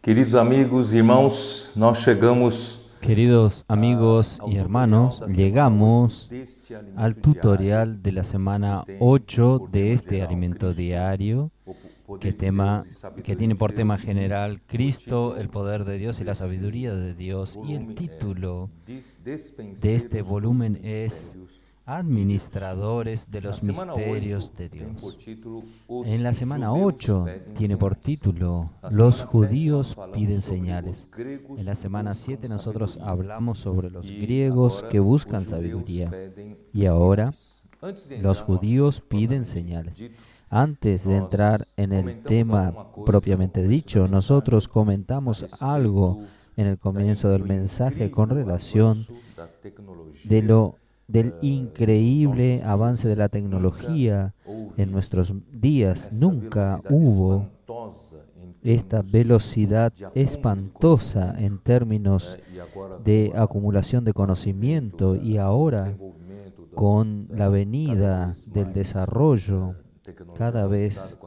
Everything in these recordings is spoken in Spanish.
Queridos amigos e irmãos, nós chegamos Queridos amigos y hermanos, llegamos deste al alimento tutorial de la semana 8 de este alimento diario que tiene por tema general Cristo, el poder de Dios y la sabiduría de Dios. Y el título de este volumen es Administradores de los misterios de Dios. En la semana 8 tiene por título Los judíos piden señales. En la semana 7 nosotros hablamos sobre los griegos que buscan sabiduría. Y ahora los judíos piden señales. Antes de entrar en el tema propiamente dicho, nosotros comentamos algo en el comienzo del mensaje con relación del increíble avance de la tecnología en nuestros días. Nunca hubo esta velocidad espantosa en términos de acumulación de conocimiento, y ahora con la venida del desarrollo cada vez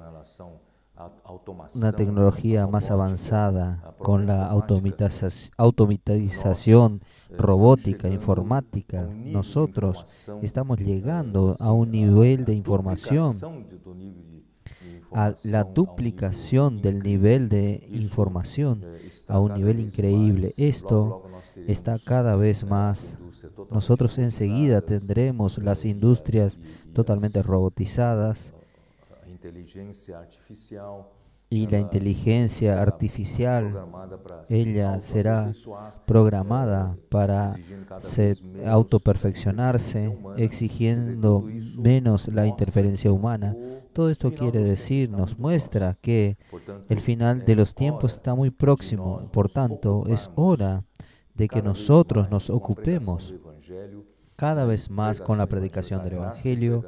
una tecnología más avanzada, con la automatización robótica, informática, nosotros estamos llegando a un nivel de información, a la duplicación del nivel de información, a un nivel increíble. Esto está cada vez más. Nosotros enseguida tendremos las industrias totalmente robotizadas, y la inteligencia artificial, ella será programada para autoperfeccionarse, exigiendo menos la interferencia humana. Todo esto quiere decir, nos muestra que el final de los tiempos está muy próximo. Por tanto, es hora de que nosotros nos ocupemos cada vez más con la predicación del Evangelio,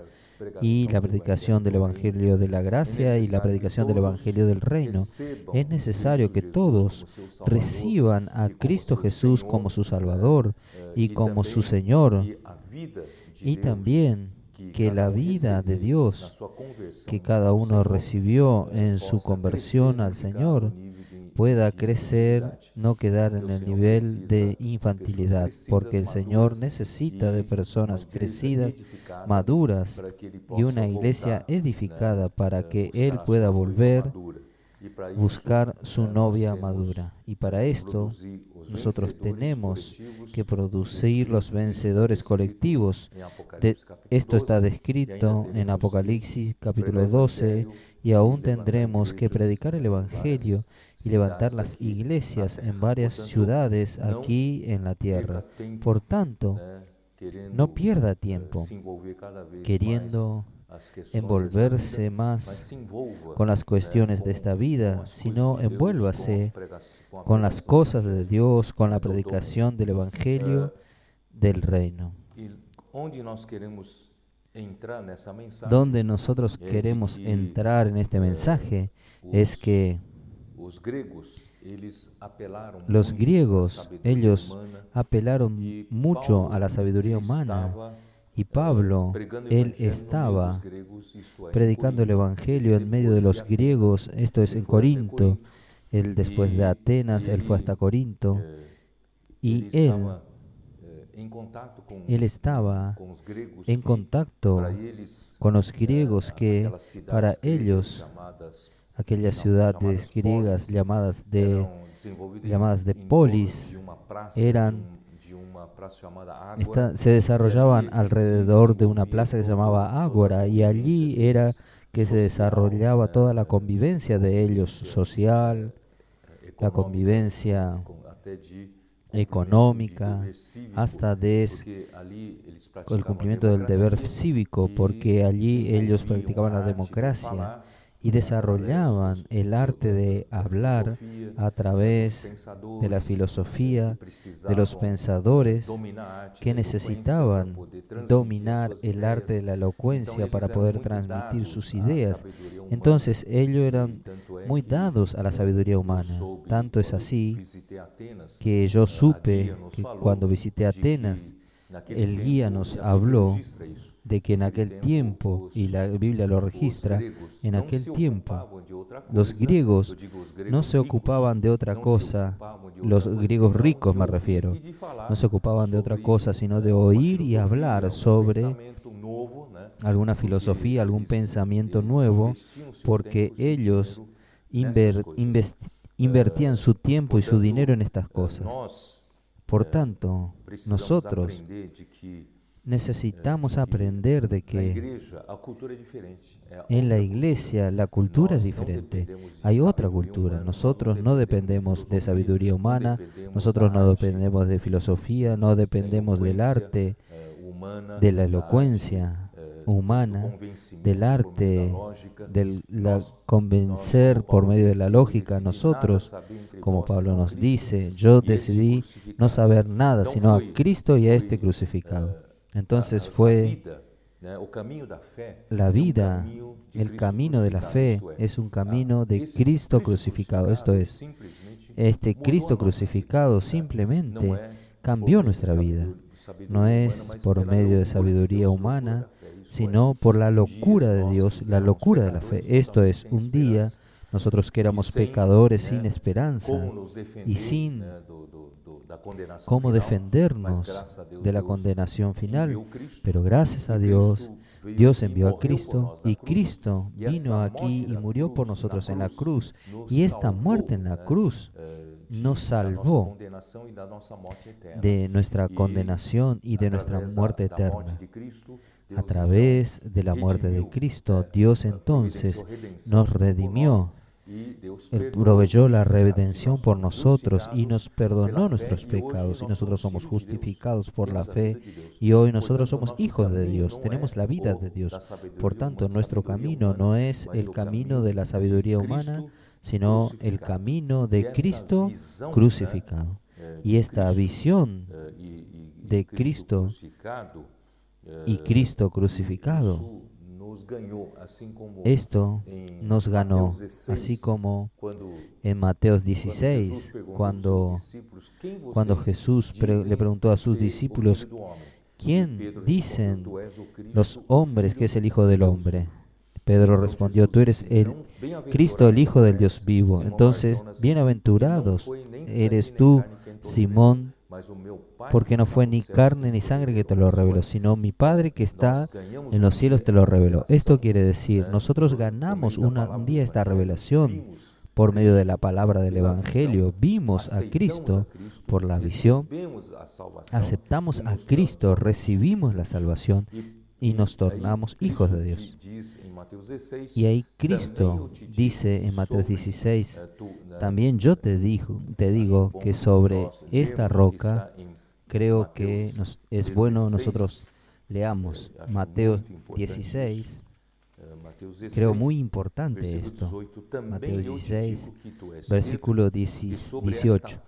y la predicación del Evangelio de la gracia y la predicación del Evangelio del reino. Es necesario que todos reciban a Cristo Jesús como su Salvador y como su Señor, y también que la vida de Dios que cada uno recibió en su conversión al Señor pueda crecer, no quedar en el nivel de infantilidad, porque el Señor necesita de personas crecidas, maduras, y una iglesia edificada para que Él pueda volver, buscar su novia madura. Y para esto nosotros tenemos que producir los vencedores colectivos. Esto está descrito en Apocalipsis capítulo 12, y aún tendremos que predicar el Evangelio y levantar las iglesias en varias ciudades aquí en la tierra. Por tanto, no pierda tiempo queriendo envolverse más con las cuestiones de esta vida, sino envuélvase con las cosas de Dios, con la predicación del Evangelio del reino. Donde nosotros queremos entrar en este mensaje es que los griegos, ellos apelaron mucho a la sabiduría humana, y Pablo, él estaba predicando el Evangelio en medio de los griegos, esto es en Corinto. Él, después de Atenas, él fue hasta Corinto, y él estaba en contacto con los griegos, que para ellos aquellas ciudades griegas llamadas de polis se desarrollaban alrededor de una plaza que se llamaba Ágora, y allí era que se desarrollaba toda la convivencia de ellos, social, la convivencia económica, hasta el cumplimiento del deber cívico, porque allí ellos practicaban la democracia y desarrollaban el arte de hablar a través de la filosofía, de los pensadores que necesitaban dominar el arte de la elocuencia para poder transmitir sus ideas. Entonces ellos eran muy dados a la sabiduría humana. Tanto es así que yo supe que cuando visité Atenas, el guía nos habló de que en aquel tiempo, y la Biblia lo registra, en aquel tiempo los griegos no se ocupaban de otra cosa, los griegos ricos me refiero, no se ocupaban de otra cosa sino de oír y hablar sobre alguna filosofía, algún pensamiento nuevo, porque ellos invertían su tiempo y su dinero en estas cosas. Por tanto, nosotros necesitamos aprender de que en la iglesia la cultura es diferente. Hay otra cultura. Nosotros no dependemos de sabiduría humana, nosotros no dependemos de filosofía, no dependemos del arte, de la elocuencia humana, del arte, del convencer por medio de la lógica. Nosotros, como Pablo nos dice, yo decidí no saber nada sino a Cristo y a este crucificado. Entonces fue la vida, el camino de la fe es un camino de Cristo crucificado. Esto es, este Cristo crucificado simplemente cambió nuestra vida. No es por medio de sabiduría humana, sino por la locura de Dios, la locura de la fe. Esto es, un día nosotros que éramos pecadores sin esperanza y sin cómo defendernos de la condenación final, pero gracias a Dios, Dios envió a Cristo y Cristo vino aquí y murió por nosotros en la cruz, y esta muerte en la cruz nos salvó de nuestra condenación y de nuestra muerte eterna. A través de la muerte de Cristo, Dios entonces nos redimió. Él proveyó la redención por nosotros y nos perdonó nuestros pecados, y nosotros somos justificados por la fe, y hoy nosotros somos hijos de Dios, tenemos la vida de Dios. Por tanto, nuestro camino no es el camino de la sabiduría humana, sino el camino de Cristo crucificado. Y esta visión de Cristo y Cristo crucificado, esto nos ganó, así como en Mateo 16, cuando Jesús le preguntó a sus discípulos, ¿quién dicen los hombres que es el Hijo del Hombre? Pedro respondió, tú eres el Cristo, el Hijo del Dios vivo. Entonces, bienaventurados eres tú, Simón, porque no fue ni carne ni sangre que te lo reveló, sino mi Padre que está en los cielos te lo reveló. Esto quiere decir, nosotros ganamos un día esta revelación por medio de la palabra del Evangelio. Vimos a Cristo por la visión, aceptamos a Cristo, recibimos la salvación y nos tornamos hijos de Dios. Y ahí Cristo dice en Mateo 16, también yo te digo que sobre esta roca, creo que es bueno nosotros leamos Mateo 16, creo muy importante esto. Mateo 16, versículo 18.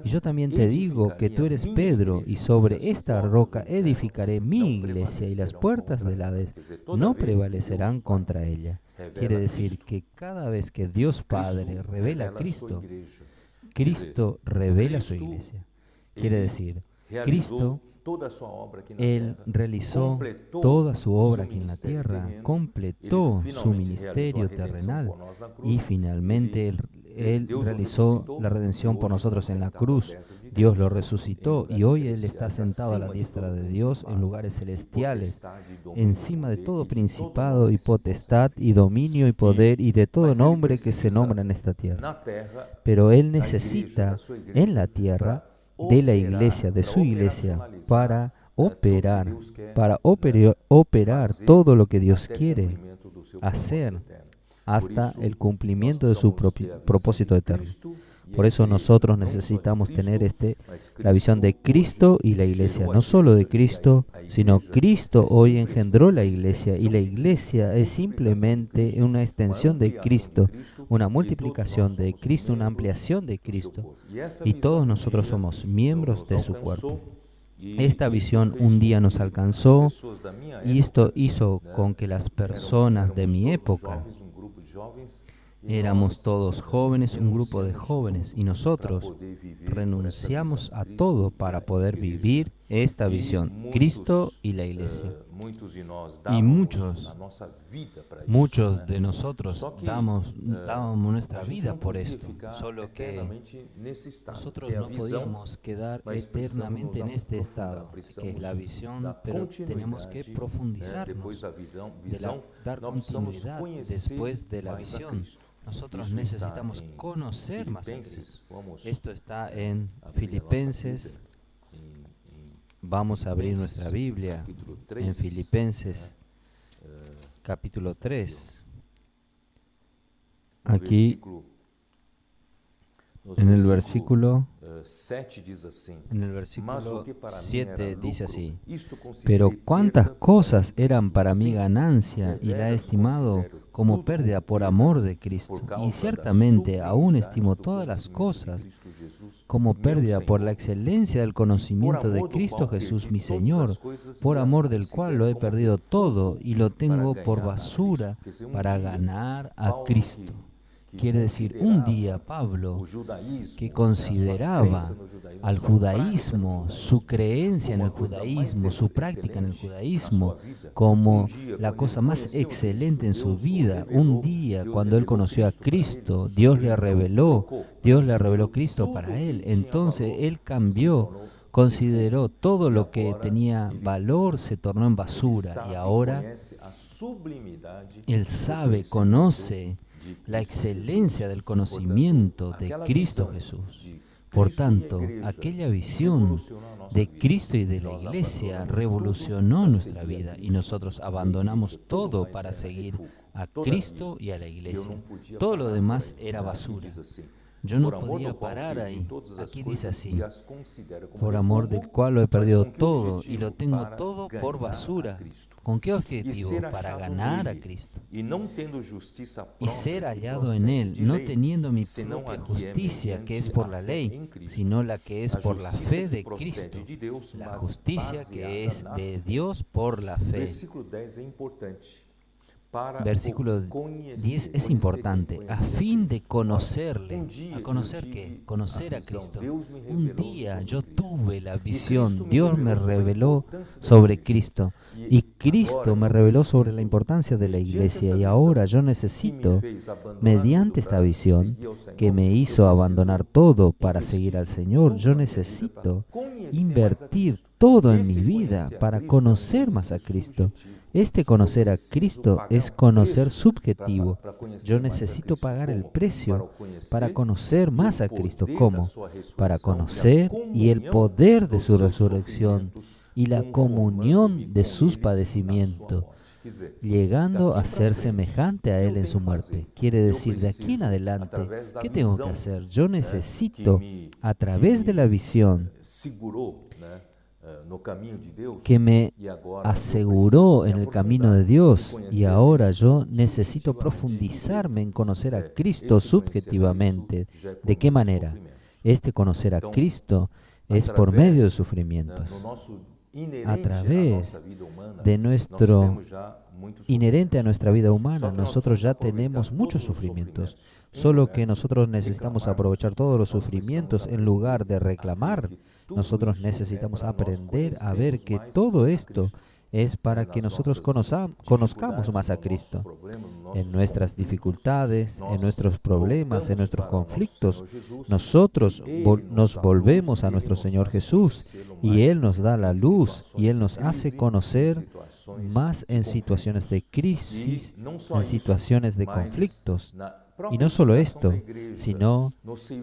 Y yo también te digo que tú eres Pedro, y sobre esta roca edificaré mi iglesia, y las puertas del Hades no prevalecerán contra ella. Quiere decir que cada vez que Dios Padre revela a Cristo, Cristo revela su iglesia. Quiere decir, Cristo, Él realizó toda su obra aquí en la tierra, completó su ministerio terrenal y finalmente Él realizó la redención por nosotros en la cruz. Dios lo resucitó y hoy Él está sentado a la diestra de Dios en lugares celestiales, encima de todo principado y potestad y dominio y poder y de todo nombre que se nombra en esta tierra. Pero Él necesita en la tierra de la iglesia, de su iglesia, para operar todo lo que Dios quiere hacer hasta el cumplimiento de su propósito eterno. Por eso nosotros necesitamos tener la visión de Cristo y la iglesia, no solo de Cristo, sino Cristo hoy engendró la iglesia, y la iglesia es simplemente una extensión de Cristo, una multiplicación de Cristo, una ampliación de Cristo, y todos nosotros somos miembros de su cuerpo. Esta visión un día nos alcanzó, y esto hizo con que las personas de mi época, éramos todos jóvenes, un grupo de jóvenes, y nosotros renunciamos a todo para poder vivir esta visión, Cristo y la iglesia. Y muchos Muchos de de nosotros dábamos nuestra vida por esto, solo que nosotros no podíamos quedar eternamente en este estado, que es la visión, pero tenemos que profundizarnos, dar continuidad después de la visión. Nosotros necesitamos conocer más a Cristo. Esto está en Filipenses. Vamos a abrir nuestra Biblia en Filipenses capítulo 3. Aquí en el versículo 7 dice así: pero cuántas cosas eran para mí ganancia y la he estimado como pérdida por amor de Cristo. Y ciertamente aún estimo todas las cosas como pérdida por la excelencia del conocimiento de Cristo Jesús mi Señor, por amor del cual lo he perdido todo y lo tengo por basura para ganar a Cristo. Quiere decir, un día Pablo, que consideraba al judaísmo, su creencia en el judaísmo, su práctica en el judaísmo, como la cosa más excelente en su vida, un día cuando él conoció a Cristo, Dios le reveló Cristo para él. Entonces él cambió, consideró todo lo que tenía valor, se tornó en basura, y ahora él sabe, conoce la excelencia del conocimiento de Cristo Jesús. Por tanto, aquella visión de Cristo y de la iglesia revolucionó nuestra vida y nosotros abandonamos todo para seguir a Cristo y a la iglesia. Todo lo demás era basura. Yo no podía parar ahí. Aquí dice así: por amor del cual lo he perdido todo y lo tengo todo por basura. ¿Con qué objetivo? Para ganar a Cristo y ser hallado en Él, no teniendo mi propia justicia, que es por la ley, sino la que es por la fe de Cristo, la justicia que es de Dios por la fe. Versículo 10 es importante, a fin de conocerle. ¿A conocer qué? Conocer a Cristo. Un día yo tuve la visión, Dios me reveló sobre Cristo y Cristo me reveló sobre la importancia de la iglesia, y ahora yo necesito, mediante esta visión que me hizo abandonar todo para seguir al Señor, yo necesito invertir todo en mi vida para conocer más a Cristo. Este conocer a Cristo es conocer subjetivo. Yo necesito pagar el precio para conocer más a Cristo. ¿Cómo? Para conocer y el poder de su resurrección y la comunión de sus padecimientos, llegando a ser semejante a Él en su muerte. Quiere decir, de aquí en adelante, ¿qué tengo que hacer? Yo necesito, a través de la visión que me aseguró en el camino de Dios, y ahora yo necesito profundizarme en conocer a Cristo subjetivamente. ¿De qué manera? Este conocer a Cristo es por medio de sufrimientos. A través de nuestro inherente a nuestra vida humana, nosotros ya tenemos muchos sufrimientos, solo que nosotros necesitamos aprovechar todos los sufrimientos en lugar de reclamar. Nosotros necesitamos aprender a ver que todo esto es para que nosotros conozcamos más a Cristo. En nuestras dificultades, en nuestros problemas, en nuestros conflictos, nosotros nos volvemos a nuestro Señor Jesús y Él nos da la luz y Él nos hace conocer más en situaciones de crisis, en situaciones de conflictos. Y no solo esto, sino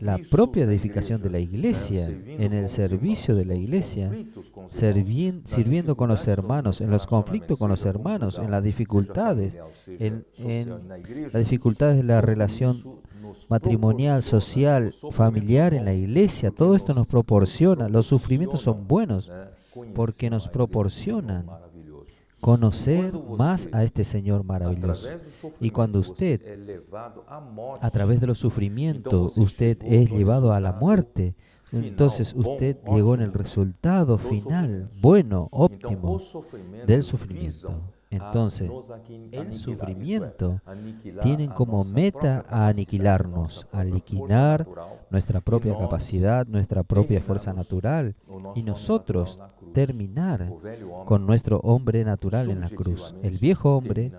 la propia edificación de la iglesia, en el servicio de la iglesia, sirviendo con los hermanos, en los conflictos con los hermanos, en las dificultades, en las dificultades de la relación matrimonial, social, familiar en la iglesia. Todo esto nos proporciona, los sufrimientos son buenos porque nos proporcionan conocer más a este Señor maravilloso. Y cuando usted, a través de los sufrimientos, usted es llevado a la muerte, entonces usted llegó en el resultado final, bueno, óptimo, del sufrimiento. Entonces, el sufrimiento tiene como meta a aniquilarnos, a aniquilar nuestra propia capacidad, nuestra propia fuerza natural. Y nosotros, terminar con nuestro hombre natural en la cruz. El viejo hombre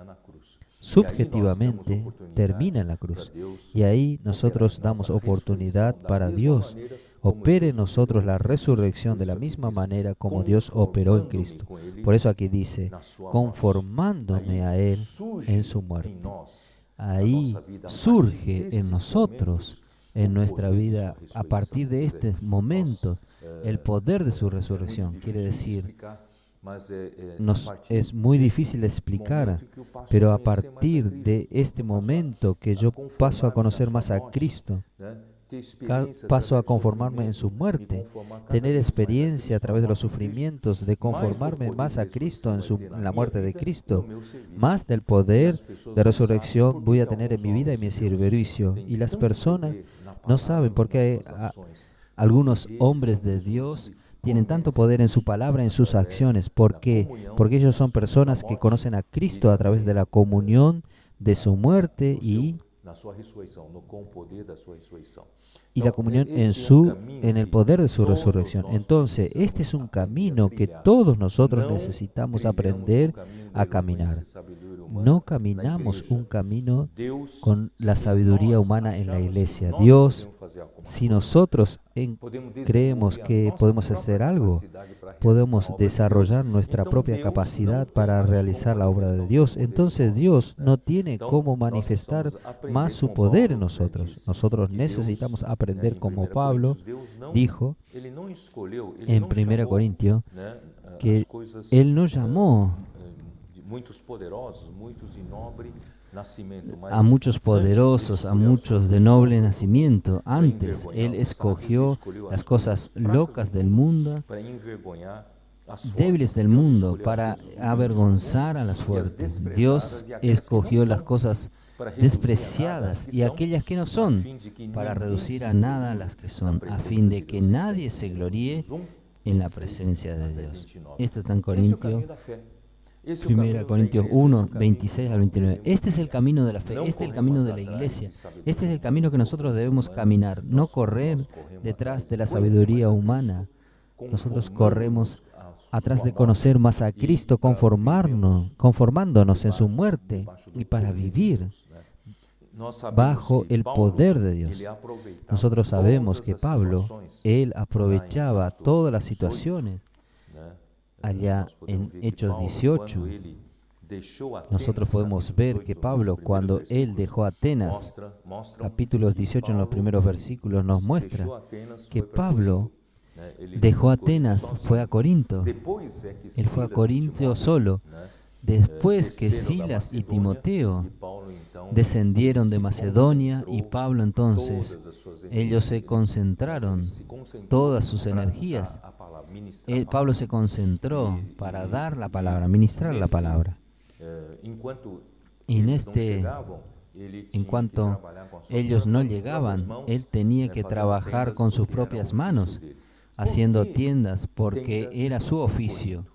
subjetivamente termina en la cruz. Y ahí nosotros damos oportunidad para Dios opere en nosotros la resurrección de la misma manera como Dios operó en Cristo. Por eso aquí dice, conformándome a Él en su muerte. Ahí surge en nosotros, en nuestra vida, a partir de este momento, el poder de su resurrección. Quiere decir, es muy difícil explicar, pero a partir de este momento que yo paso a conocer más a Cristo, paso a conformarme en su muerte, tener experiencia a través de los sufrimientos, de conformarme más a Cristo en la muerte de Cristo, más del poder de resurrección voy a tener en mi vida y mi servicio. Y las personas no saben por qué algunos hombres de Dios tienen tanto poder en su palabra, en sus acciones. ¿Por qué? Porque ellos son personas que conocen a Cristo a través de la comunión de su muerte y la comunión en el poder de su resurrección. Entonces, este es un camino que todos nosotros necesitamos aprender a caminar. No caminamos un camino con la sabiduría humana en la iglesia. Dios, si nosotros creemos que podemos hacer algo, podemos desarrollar nuestra propia capacidad para realizar la obra de Dios. Entonces Dios no tiene cómo manifestar más su poder en nosotros. Nosotros necesitamos aprender como Pablo dijo en 1 Corintios que Él no llamó a muchos poderosos, a muchos de noble nacimiento. Antes, Él escogió las cosas locas del mundo, débiles del mundo, para avergonzar a las fuertes. Dios escogió las cosas despreciadas y aquellas que no son, para reducir a nada las que son, a fin de que nadie se gloríe en la presencia de Dios. Esto está en Corintios. 1 Corintios 1, 26 al 29. Este es el camino de la fe, este es el camino de la iglesia, este es el camino que nosotros debemos caminar, no correr detrás de la sabiduría humana. Nosotros corremos atrás de conocer más a Cristo, conformándonos en su muerte y para vivir bajo el poder de Dios. Nosotros sabemos que Pablo, él aprovechaba todas las situaciones. Allá en Hechos 18, nosotros podemos ver que Pablo, cuando él dejó Atenas, capítulos 18 en los primeros versículos, nos muestra que Pablo dejó Atenas, fue a Corinto. Él fue a Corinto solo. Después que Silas y Timoteo descendieron de Macedonia y Pablo entonces, ellos se concentraron todas sus energías. Pablo se concentró para dar la palabra, ministrar la palabra. Y en cuanto ellos no llegaban, él tenía que trabajar con sus propias manos, haciendo tiendas, porque era su oficio.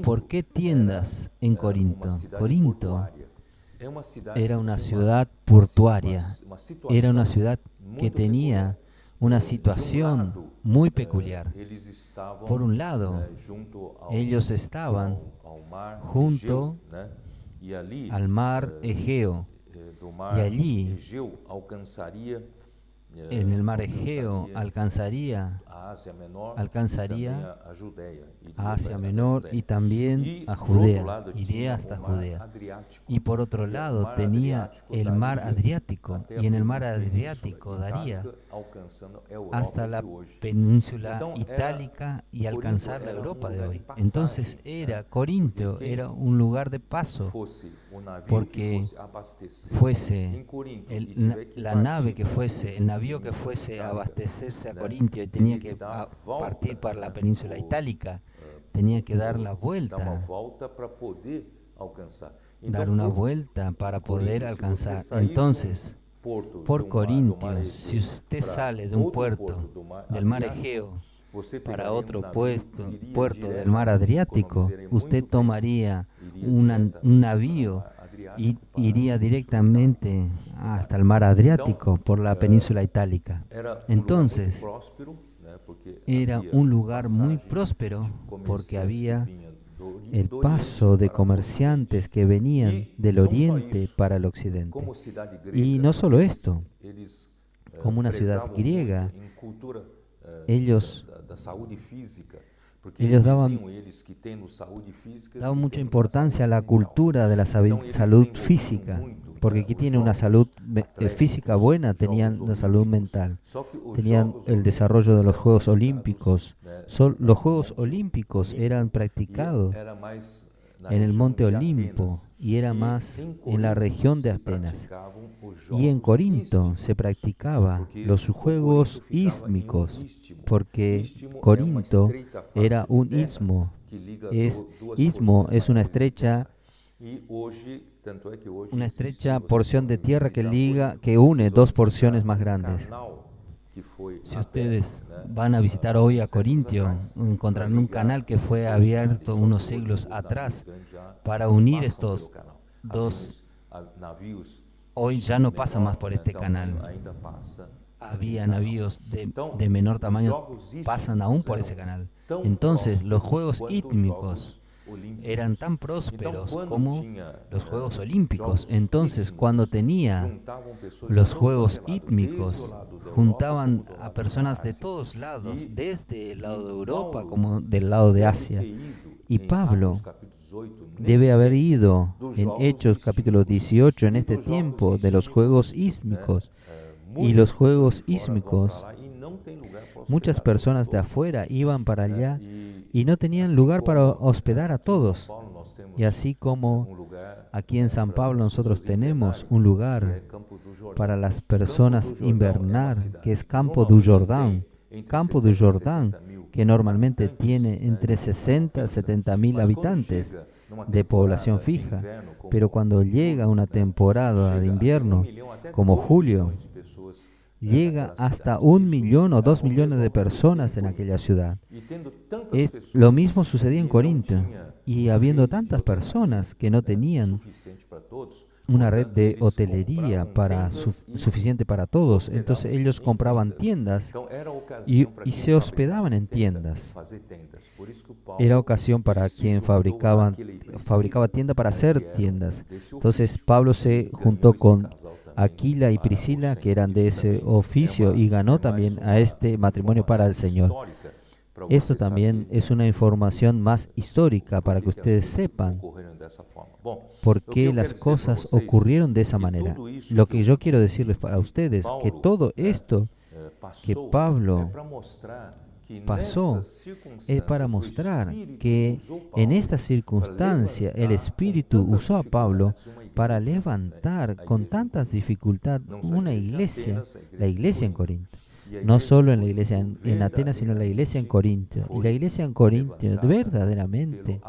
¿Por qué tiendas en Corinto? Corinto era una ciudad portuaria, era una ciudad que tenía una situación muy peculiar. Por un lado, ellos estaban junto al mar Egeo, y allí, en el mar Egeo, alcanzaría a Asia Menor y también a Judea, iría hasta Judea. Y por otro lado tenía el mar Adriático, y en el mar Adriático daría hasta la península itálica y alcanzar la Europa de hoy. Entonces Corinto era un lugar de paso, porque fuese la nave que fuese, el navío que fuese a abastecerse a Corinto y tenía que partir para la península itálica, tenía que dar la vuelta, dar una vuelta para poder alcanzar. Entonces, por Corintios, si usted sale de un puerto del mar Egeo para otro puerto del mar Adriático, usted tomaría un navío y iría directamente hasta el mar Adriático por la península itálica. Entonces, era un lugar muy próspero porque había el paso de comerciantes que venían del oriente para el occidente. Y no solo esto, como una ciudad griega, ellos daban mucha importancia a la cultura de la salud física, porque aquí tienen una salud física buena, tenían una salud mental, tenían el desarrollo de los Juegos Olímpicos. Los Juegos Olímpicos eran practicados en el Monte Olimpo y era más en la región de Atenas. Y en Corinto se practicaba los Juegos Ístmicos, porque Corinto era un istmo. Istmo es una estrecha porción de tierra que une dos porciones más grandes. Si ustedes van a visitar hoy a Corintio, encontrarán un canal que fue abierto unos siglos atrás para unir estos dos. Hoy ya no pasa más por este canal. Había navíos de menor tamaño, pasan aún por ese canal. Entonces, los Juegos Ístmicos eran tan prósperos como los Juegos Olímpicos. Entonces, cuando tenía los Juegos Ístmicos, juntaban a personas de todos lados, desde el lado de Europa como del lado de Asia. Y Pablo debe haber ido en Hechos capítulo 18 en este tiempo de los Juegos Ístmicos. Y los Juegos Ístmicos, muchas personas de afuera iban para allá y no tenían lugar para hospedar a todos. Y así como aquí en San Pablo nosotros tenemos un lugar para las personas invernar, que es Campo do Jordão. Campo do Jordão, que normalmente tiene entre 60 y 70 mil habitantes de población fija. Pero cuando llega una temporada de invierno, como julio, llega hasta 1 millón o 2 millones de personas en aquella ciudad. Lo mismo sucedía en Corinto, y habiendo tantas personas que no tenían una red de hotelería suficiente para todos, entonces ellos compraban tiendas y se hospedaban en tiendas. Era ocasión para quien fabricaba tienda para hacer tiendas. Entonces Pablo se juntó con Aquila y Priscila, que eran de ese oficio, y ganó también a este matrimonio para el Señor. Esto también es una información más histórica para que ustedes sepan por qué las cosas ocurrieron de esa manera. Lo que yo quiero decirles a ustedes, que todo esto que Pablo pasó es para mostrar que en esta circunstancia el Espíritu usó a Pablo para levantar con tantas dificultades una iglesia, la iglesia en Corinto. No solo en la iglesia en Atenas, sino en la iglesia en Corinto. Y la iglesia en Corinto verdaderamente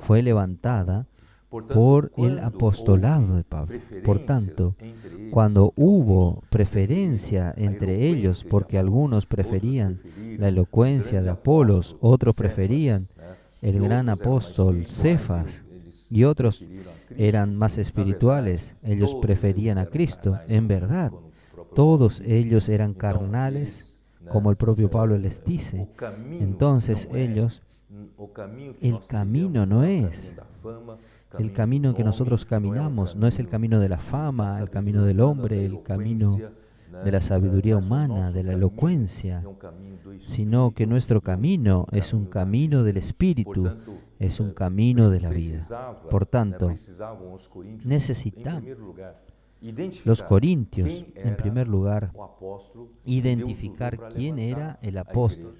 fue levantada por el apostolado de Pablo. Por tanto, cuando hubo preferencia entre ellos, porque algunos preferían la elocuencia de Apolos, otros preferían el gran apóstol Cefas, y otros eran más espirituales, ellos preferían a Cristo. En verdad, todos ellos eran carnales, como el propio Pablo les dice. Entonces ellos, el camino no es el camino que nosotros caminamos, no es el camino de la fama, el camino del hombre, el camino de la sabiduría humana, de la elocuencia, sino que nuestro camino es un camino del Espíritu, es un camino de la vida. Por tanto, necesitamos los corintios, en primer lugar, identificar quién era el apóstol,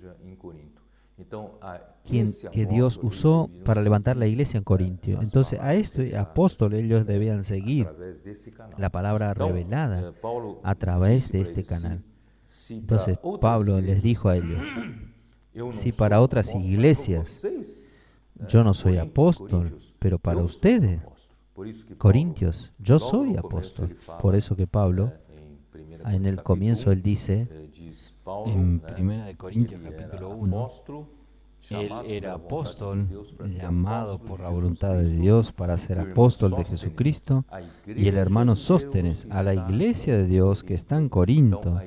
que Dios usó para levantar la iglesia en Corintio. Entonces, a este apóstol ellos debían seguir la palabra revelada a través de este canal. Entonces, Pablo les dijo a ellos, si para otras iglesias yo no soy apóstol, pero para ustedes, Corintios, yo soy apóstol. Por eso que Pablo, en el comienzo, él dice, en 1 Corintios capítulo 1, él era apóstol, llamado por la voluntad de Dios para ser apóstol de Jesucristo, y el hermano Sóstenes, a la iglesia de Dios que está en Corinto.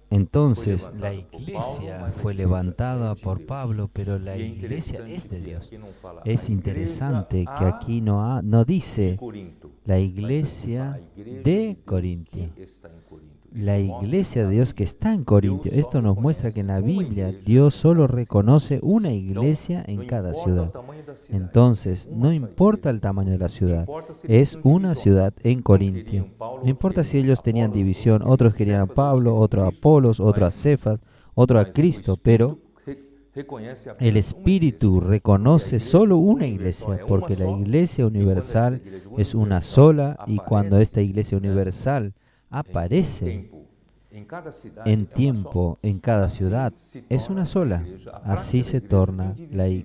Entonces la iglesia fue levantada por Pablo, pero la iglesia es de Dios. Es interesante que aquí no dice la iglesia de Corintio, la iglesia de Dios que está en Corintio. Esto nos muestra que en la Biblia Dios solo reconoce una iglesia en cada ciudad. Entonces, no importa el tamaño de la ciudad, es una ciudad en Corintio. No importa si ellos tenían división, otros querían a Pablo, otros a Apolos, otros a Cefas, otros a Cristo, pero el Espíritu reconoce solo una iglesia, porque la iglesia universal es una sola, y cuando esta iglesia universal aparece en tiempo, en cada ciudad, es una sola. Así se torna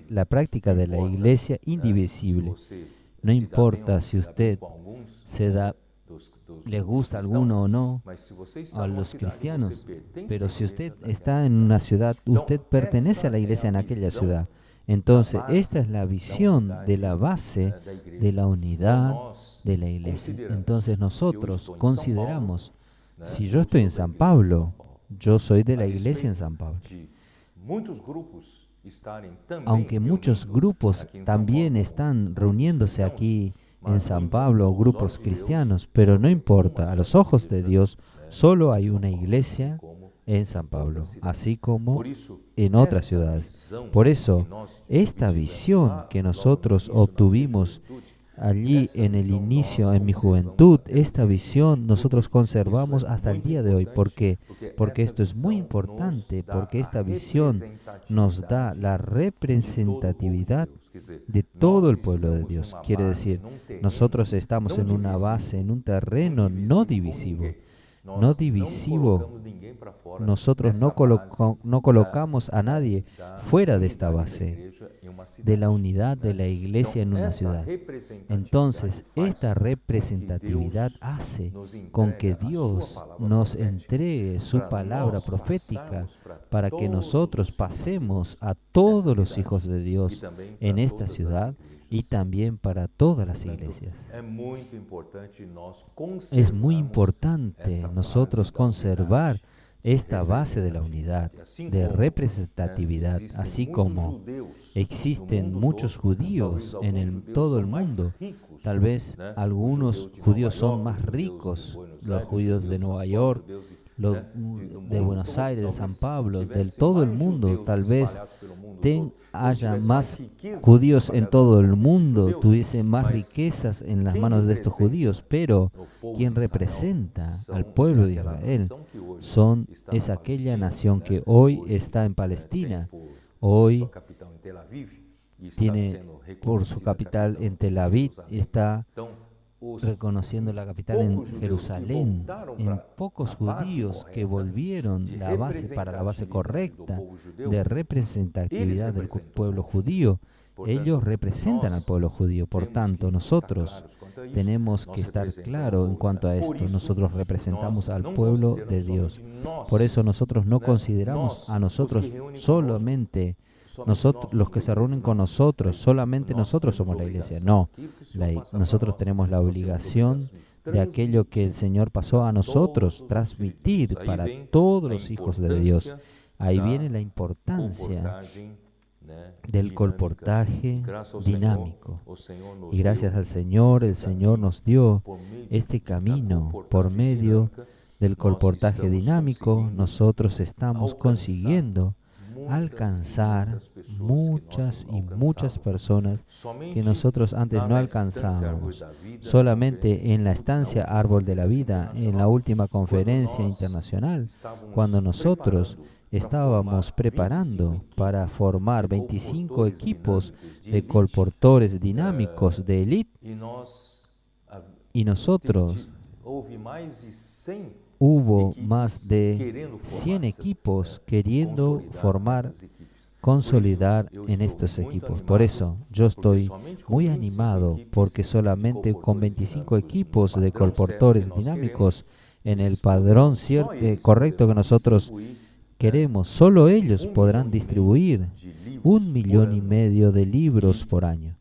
la práctica de la iglesia indivisible. No importa si usted le gusta alguno o no a los cristianos, pero si usted está en una ciudad, usted pertenece a la iglesia en aquella ciudad. Entonces, esta es la visión de la base de la unidad de la iglesia. Entonces, nosotros consideramos, si yo estoy en San Pablo, yo soy de la iglesia en San Pablo. Aunque muchos grupos también están reuniéndose aquí en San Pablo, grupos cristianos, pero no importa, a los ojos de Dios solo hay una iglesia en San Pablo, así como en otras ciudades. Por eso, esta visión que nosotros obtuvimos allí en el inicio, en mi juventud, esta visión nosotros conservamos hasta el día de hoy. ¿Por qué? Porque esto es muy importante, porque esta visión nos da la representatividad de todo el pueblo de Dios. Quiere decir, nosotros estamos en una base, en un terreno no divisivo. No divisivo. Nosotros no colocamos a nadie fuera de esta base, de la unidad de la iglesia en una ciudad. Entonces, esta representatividad hace con que Dios nos entregue su palabra profética para que nosotros pasemos a todos los hijos de Dios en esta ciudad y también para todas las iglesias. Es muy importante nosotros conservar esta base de la unidad, de representatividad, así como existen muchos judíos en todo el mundo. Tal vez algunos judíos son más ricos, los judíos de Nueva York, los de Buenos Aires, de San Pablo, del todo el mundo. Tal vez haya más judíos en todo el mundo, tuviesen más riquezas en las manos de estos judíos, pero quien representa al pueblo de Israel es aquella nación que hoy está en Palestina, hoy tiene por su capital en Tel Aviv y está reconociendo la capital en Jerusalén. En pocos judíos que volvieron para la base correcta de representatividad del pueblo judío, ellos representan al pueblo judío. Por tanto, nosotros tenemos que estar claros en cuanto a esto. Nosotros representamos al pueblo de Dios. Por eso nosotros no consideramos a nosotros solamente los que se reúnen con nosotros, solamente nosotros somos la iglesia. No, nosotros tenemos la obligación de aquello que el Señor pasó a nosotros, transmitir para todos los hijos de Dios. Ahí viene la importancia del colportaje dinámico. Y gracias al Señor, el Señor nos dio este camino por medio del colportaje dinámico. Nosotros estamos consiguiendo alcanzar muchas y muchas personas que nosotros antes no alcanzábamos. Solamente en la estancia Árbol de la Vida, en la última conferencia internacional, cuando nosotros estábamos preparando para formar 25 equipos de colportores dinámicos de élite, y nosotros hubo más de 100 equipos queriendo consolidar en estos equipos. Por eso yo estoy muy animado, porque solamente con 25 equipos de colportores dinámicos en el padrón correcto que nosotros queremos, solo ellos podrán distribuir 1,5 millones de libros por año.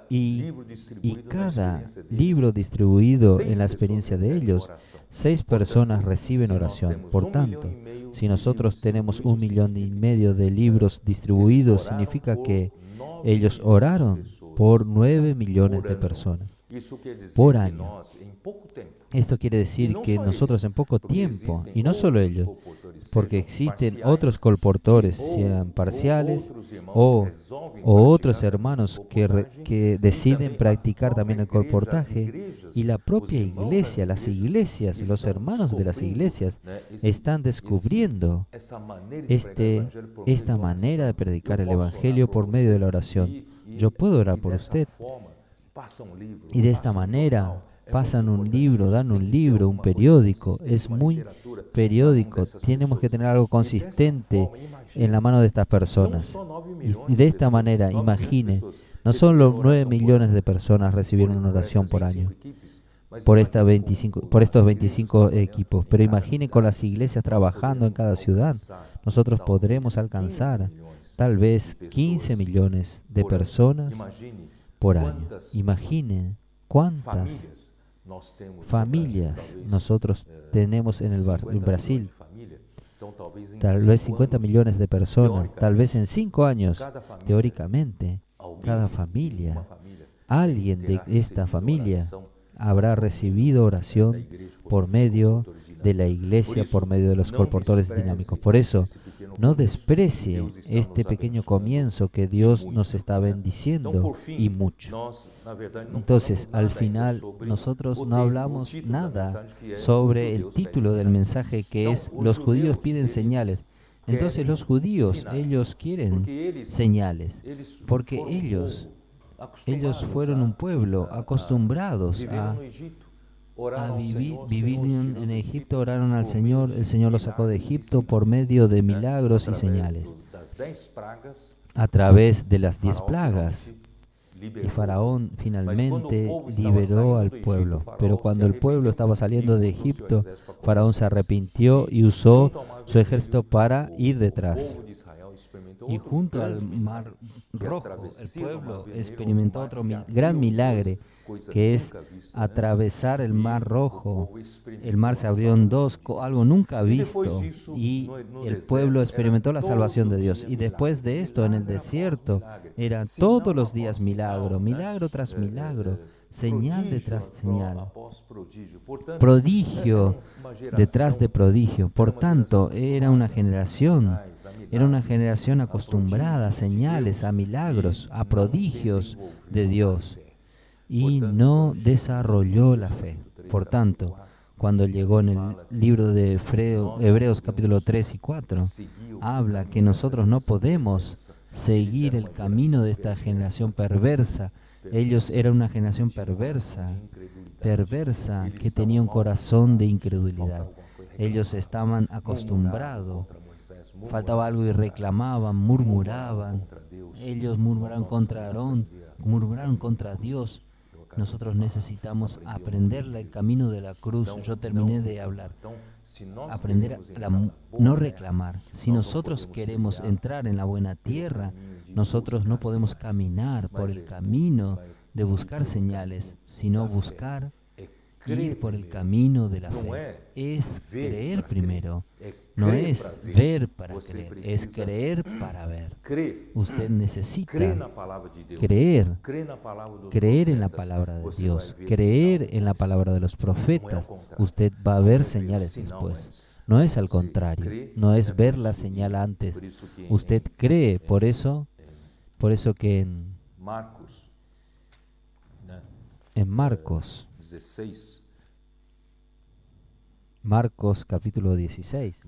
Y cada libro distribuido en la experiencia de ellos, 6 personas reciben oración. Por tanto, si nosotros tenemos 1,5 millones de libros distribuidos, significa que ellos oraron por 9 millones de personas por año. Esto quiere decir que nosotros en poco tiempo, y no solo ellos, porque existen otros colportores, sean parciales o otros hermanos que deciden practicar también el colportaje, y la propia iglesia, las iglesias, los hermanos de las iglesias están descubriendo esta manera de predicar el evangelio por medio de la oración. Yo puedo orar por usted, y de esta manera pasan un libro, dan un libro, un periódico. Es muy periódico. Tenemos que tener algo consistente en la mano de estas personas. Y de esta manera, imagine, no solo 9 millones de personas recibieron una oración por año por estos 25 equipos, pero imagine con las iglesias trabajando en cada ciudad, nosotros podremos alcanzar tal vez 15 millones de personas por año. Imagine cuántas familias nosotros tenemos en Brasil. Tal vez 50 millones de personas, tal vez en 5 años, teóricamente, cada familia, alguien de esta familia habrá recibido oración por medio de la iglesia, por medio de los colportores dinámicos. Por eso, no desprecie este pequeño comienzo que Dios nos está bendiciendo y mucho. Entonces, al final, nosotros no hablamos nada sobre el título del mensaje, que es los judíos piden señales. Entonces, los judíos, ellos quieren señales, porque ellos fueron un pueblo acostumbrados a vivir en Egipto, oraron al Señor, el Señor los sacó de Egipto por medio de milagros y señales, a través de las 10 plagas. Y Faraón finalmente liberó al pueblo. Pero cuando el pueblo estaba saliendo de Egipto, Faraón se arrepintió y usó su ejército para ir detrás. Y junto al Mar Rojo, el pueblo experimentó otro gran milagro, que es atravesar el Mar Rojo. El mar se abrió en dos, algo nunca visto, y el pueblo experimentó la salvación de Dios. Y después de esto, en el desierto, eran todos los días milagro tras milagro, señal detrás de señal, prodigio detrás de prodigio. Por tanto, era una generación acostumbrada a señales, a milagros, a prodigios de Dios, y no desarrolló la fe. Por tanto, cuando llegó en el libro de Hebreos capítulo 3 y 4, habla que nosotros no podemos seguir el camino de esta generación perversa. Ellos eran una generación perversa, que tenía un corazón de incredulidad. Ellos estaban acostumbrados, faltaba algo y reclamaban, murmuraban. Ellos murmuraron contra Aarón, murmuraron contra Dios. Nosotros necesitamos aprender el camino de la cruz. Yo terminé de hablar. Aprender a no reclamar. Si nosotros queremos entrar en la buena tierra, nosotros no podemos caminar por el camino de buscar señales, sino ir por el camino de la fe. Es creer primero. No es ver para creer, es creer para ver. Usted necesita creer en la palabra de Dios, creer en la palabra de los profetas. Usted va a ver señales después. No es al contrario, no es ver la señal antes. Usted cree, por eso que en Marcos capítulo 16,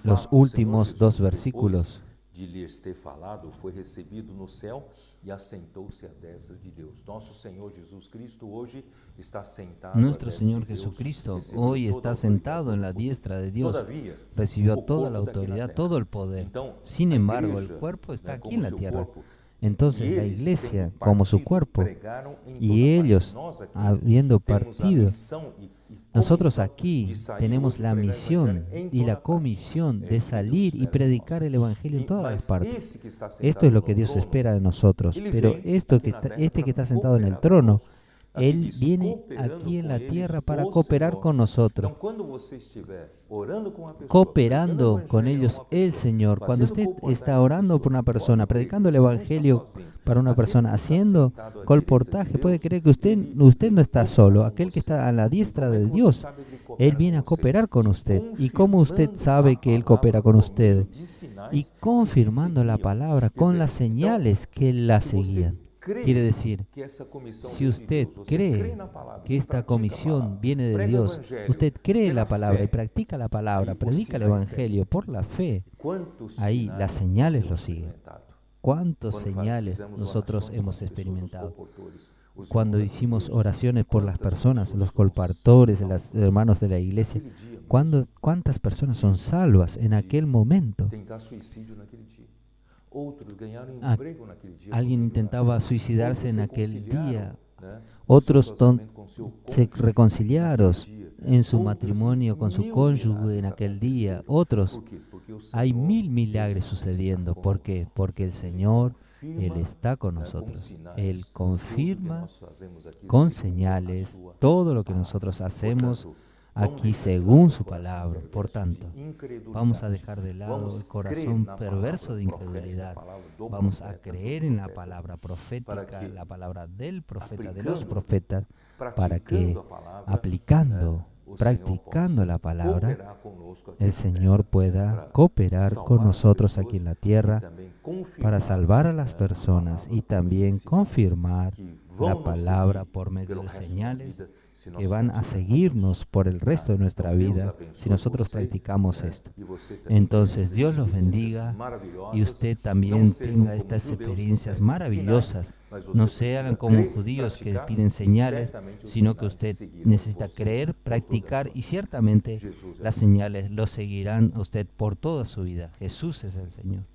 los últimos 2 versículos, de lhes ter falado, foi recebido no céu e assentou-se à destra de Deus. Nosso Senhor Jesus Cristo hoje está sentado. Nuestro Señor Jesucristo hoy está sentado en la diestra de Dios. Recibió toda la autoridad, todo el poder. Sin embargo, el cuerpo está aquí en la tierra. Entonces la iglesia, como su cuerpo, y ellos, habiendo partido, Nosotros aquí tenemos la misión y la comisión de salir y predicar el Evangelio en todas las partes. Esto es lo que Dios espera de nosotros. Pero este que está sentado en el trono, Él viene aquí en la tierra para cooperar con nosotros, cooperando con ellos el Señor. Cuando usted está orando por una persona, predicando el Evangelio para una persona, haciendo colportaje, puede creer que usted no está solo. Aquel que está a la diestra de Dios, Él viene a cooperar con usted. ¿Y cómo usted sabe que Él coopera con usted? Y confirmando la palabra con las señales que la seguían. Quiere decir, si usted cree que esta comisión viene de Dios, usted cree la palabra y practica la palabra, predica el Evangelio por la fe, ahí las señales lo siguen. ¿Cuántas señales nosotros hemos experimentado? Cuando hicimos oraciones por las personas, los colportores, los hermanos de la iglesia, ¿cuántas personas son salvas en aquel momento? Alguien intentaba suicidarse en aquel día. Otros se reconciliaron en su matrimonio con su cónyuge en aquel día. Otros, hay 1000 milagros sucediendo. ¿Por qué? Porque el Señor, Él está con nosotros. Él confirma con señales todo lo que nosotros hacemos aquí según su palabra. Por tanto, vamos a dejar de lado el corazón perverso de incredulidad. Vamos a creer en la palabra profética, la palabra del profeta, de los profetas, para que aplicando, practicando la palabra, el Señor pueda cooperar con nosotros aquí en la tierra para salvar a las personas y también confirmar la palabra por medio de señales que van a seguirnos por el resto de nuestra vida si nosotros practicamos esto. Entonces Dios los bendiga y usted también tenga estas experiencias maravillosas. No sean como judíos que piden señales, sino que usted necesita creer, practicar y ciertamente las señales lo seguirán a usted por toda su vida. Jesús es el Señor.